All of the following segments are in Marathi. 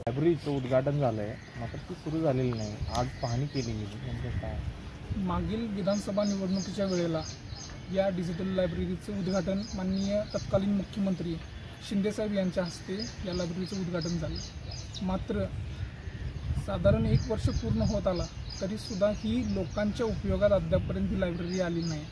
लायब्ररीचं उद्घाटन झालंय मात्र ती सुरू झालेली नाही. आज पाहणी केली गेली. नेमकं काय? मागील विधानसभा निवडणुकीच्या वेळेला या डिजिटल लायब्ररीचं उद्घाटन माननीय तत्कालीन मुख्यमंत्री शिंदेसाहेब यांच्या हस्ते या लायब्ररीचं उद्घाटन झालं. मात्र साधारण 1 वर्ष पूर्ण होत आला तरीसुद्धा ही लोकांच्या उपयोगात अद्यापपर्यंत ही लायब्ररी आली नाही.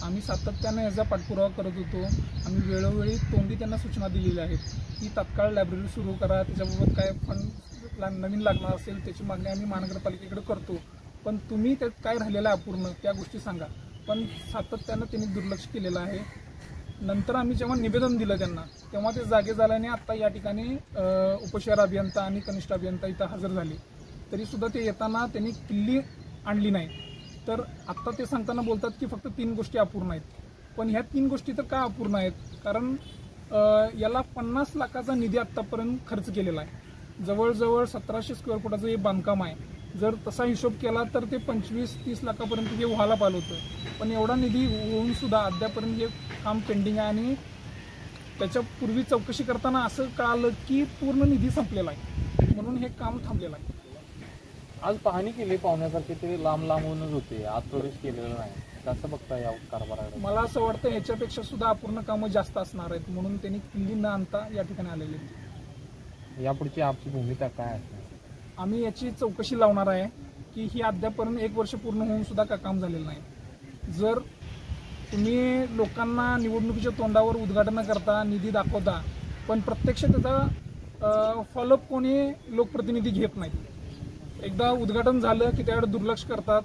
आम्ही सातत्याने याचा पाठपुरावा करत होतो. आम्ही वेळोवेळी तोंडी त्यांना सूचना दिलेल्या आहेत की तात्काळ लायब्ररी सुरू करा, त्याच्याबाबत काय फंड नवीन लागणार असेल त्याची मागणी आम्ही महानगरपालिकेकडे करतो, पण तुम्ही त्यात काय राहिलेलं आहे अपूर्ण त्या गोष्टी सांगा. पण सातत्यानं त्यांनी दुर्लक्ष केलेलं आहे. नंतर आम्ही जेव्हा निवेदन दिलं त्यांना तेव्हा ते जागे झाल्याने आत्ता या ठिकाणी उपशहर अभियंता आणि कनिष्ठ अभियंता इथं हजर झाले, तरीसुद्धा ते येताना त्यांनी किल्ली आणली नाही. तर आत्ता ते सांगताना बोलतात की फक्त 3 गोष्टी अपूर्ण आहेत. पण ह्या 3 गोष्टी तर का अपूर्ण आहेत? कारण याला 50 लाखाचा निधी आत्तापर्यंत खर्च केलेला आहे. जवळजवळ 1700 स्क्वेअर फुटाचं हे बांधकाम आहे. जर तसा हिशोब केला तर ते 25-30 लाखापर्यंत हे व्हायला पाहिलं होतं. पण एवढा निधी होऊन सुद्धा अद्यापर्यंत हे काम पेंडिंग आहे. आणि त्याच्यापूर्वी चौकशी करताना असं कळालं की पूर्ण निधी संपलेला आहे, म्हणून हे काम थांबलेलं आहे. आज पाहणी केली पाहुण्यासारखे ते लांब लांबूनच होते, आज प्रवेश केलेला नाही. कसं बघता या कारभाराकडे? मला असं वाटतं ह्याच्यापेक्षा सुद्धा अपूर्ण कामं जास्त असणार आहेत, म्हणून त्यांनी किल्ली न आणता या ठिकाणी आलेले आहेत. यापुढची आपली भूमिका काय असणार? आम्ही याची चौकशी लावणार आहे की ही अद्यापर्यंत 1 वर्ष पूर्ण होऊन सुद्धा का काम झालेलं नाही. जर तुम्ही लोकांना निवडणुकीच्या तोंडावर उद्घाटन करता, निधी दाखवता, पण प्रत्यक्ष त्याचा फॉलोअप कोणी लोकप्रतिनिधी घेत नाहीत. एकदा उद्घाटन झालं की त्याकडे दुर्लक्ष करतात,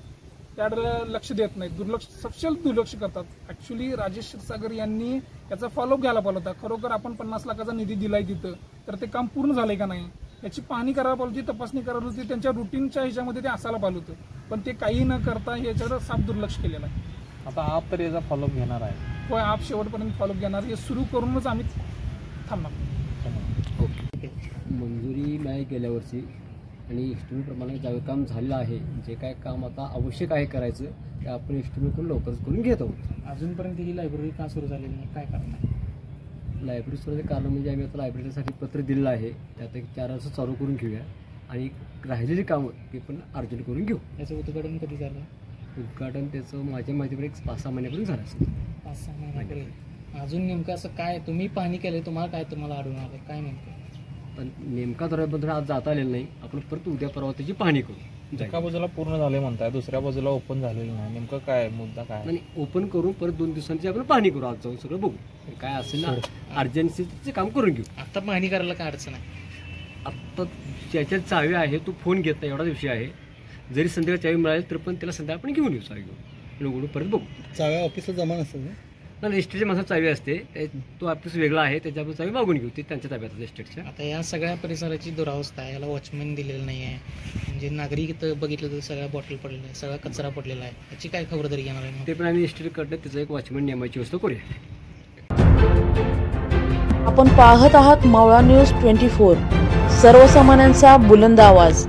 त्याकडे लक्ष देत नाहीत, सपशेल दुर्लक्ष करतात. ॲक्च्युली राजेश क्षीरसागर यांनी याचा फॉलोअप घ्यायला पाहिलं होता. खरोखर आपण 50 लाखाचा निधी दिलाय तिथं, तर ते काम पूर्ण झालंय का नाही याची पाहणी करायला पाहिजे होती, तपासणी करायला होती. त्यांच्या रुटीनच्या ह्याच्यामध्ये ते असायला पाहिलं होतं, पण ते काही न करता याच्यावर साफ दुर्लक्ष केलेलं आहे. आता आप तर याचा फॉलोअप घेणार आहे? होय, आप शेवटपर्यंत फॉलोअप घेणार. हे सुरू करूनच आम्ही थांबणार. ओके, मंजुरी नाही गेल्या वर्षी आणि इस्टिमेटप्रमाणे जे काम झालेलं आहे, जे काय काम आता आवश्यक आहे करायचं ते आपण इस्टिमेट करून लवकरच करून घेत आहोत. अजूनपर्यंत ही लायब्ररी का सुरू झालेली नाही, काय कारण आहे? लायब्ररी सुरू कारण म्हणजे आम्ही आता लायब्ररीसाठी पत्र दिलेलं आहे, त्यात एक 4 वर्ष चालू करून घेऊया आणि राहिलेली कामं ते पण अर्जंट करून घेऊ. याचं उद्घाटन कधी झालं? उद्घाटन त्याचं माझ्या माहितीकडे 5-6 महिन्यापर्यंत झालं असेल. 5-6 महिन्यापर्यंत. अजून नेमकं असं काय तुम्ही पाहणी केली, तुम्हाला आढळून आलं काय नेमकं? पण नेमका दराबद्दल आज जाता आलेलं नाही. आपण परत उद्या परवा त्याची पाहणी करू. एका बाजूला पूर्ण झाले म्हणताय, दुसऱ्या बाजूला ओपन झालेलं नाही. नेमकं काय मुद्दा काय? आणि ओपन करून परत 2 दिवसांची आपण पाहणी करू. आज जाऊन सगळं बघू काय असेल ना, अर्जन्सीचे काम करून घेऊ. आता पाहणी करायला काय अडचण आहे? आत्ता ज्याच्यात चावी आहे तो फोन घेत नाही, एवढा दिवशी आहे. जरी संध्याकाळी चावी मिळाली तर पण त्याला संध्याकाळी आपण घेऊन येऊ. चावी घेऊन उघडून परत बघू. चाव्या ऑफिसला जमा नसेल ना, एस्टेटच्या माणसाची चावी असते, तो ऑफिस वेगळा आहे, त्याच्यावर चावी मागून घेऊ. ते त्यांच्या ताब्यात एस्टेटच्या. आता या सगळ्या परिसराची दुरावस्था आहे, याला वॉचमॅन दिलेलं नाही आहे. म्हणजे नागरिक इथं बघितलं तर सगळ्या बॉटल पडलेलं आहे, सगळा कचरा पडलेला आहे. याची काय खबरदारी घेणार आहे? ते पण आम्ही एस्टेटकडनं त्याचा एक वॉचमॅन नेमायची व्यवस्था करूया. आपण पाहत आहात मावळा न्यूज 24, सर्वसामान्यांचा बुलंद आवाज.